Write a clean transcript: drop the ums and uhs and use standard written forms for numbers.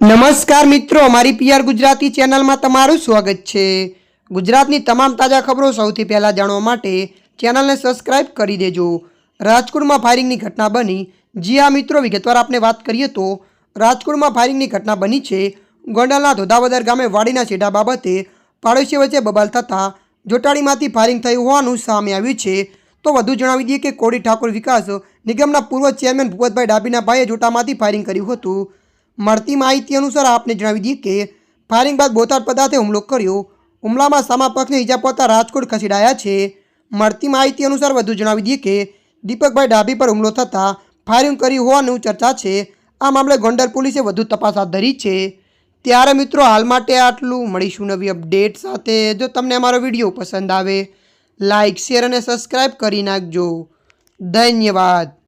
નમસ્કાર મિત્રો, અમારી પીઆર ગુજરાતી ચેનલમાં તમારું સ્વાગત છે। ગુજરાતની તમામ તાજા ખબરો સૌથી પહેલાં જાણવા માટે ચેનલને સબસ્ક્રાઇબ કરી દેજો। રાજકોટમાં ફાયરિંગની ઘટના બની। જી હા મિત્રો, વિગતવાર આપણે વાત કરીએ તો રાજકોટમાં ફાયરિંગની ઘટના બની છે। ગોંડલના ધોધાવદર ગામે વાડીના છેડા બાબતે પાડોશીઓ વચ્ચે બબાલ થતાં જોટાડીમાંથી ફાયરિંગ થયું હોવાનું સામે આવ્યું છે। તો વધુ જણાવી દઈએ કે કોડી ઠાકોર વિકાસ નિગમના પૂર્વ ચેરમેન ભૂપતભાઈ ડાભીના ભાઈએ જોટામાંથી ફાયરિંગ કર્યું હતું। મળતી માહિતી અનુસાર આપને જણાવી દઈએ કે ફાયરિંગ બાદ બોતાડ પદાર્થે હુમલો કર્યો। હુમલામાં સામા પક્ષને ઈજા પહોંચતા રાજકોટ ખસેડાયા છે। મળતી માહિતી અનુસાર વધુ જણાવી દઈએ કે દીપકભાઈ ડાભી પર હુમલો થતાં ફાયરિંગ કર્યું હોવાનું ચર્ચા છે। આ મામલે ગોંડલ પોલીસે વધુ તપાસ હાથ ધરી છે। ત્યારે મિત્રો હાલ માટે આટલું, મળીશું નવી અપડેટ સાથે। જો તમને અમારો વિડીયો પસંદ આવે લાઇક, શેર અને સબસ્ક્રાઈબ કરી નાખજો। ધન્યવાદ।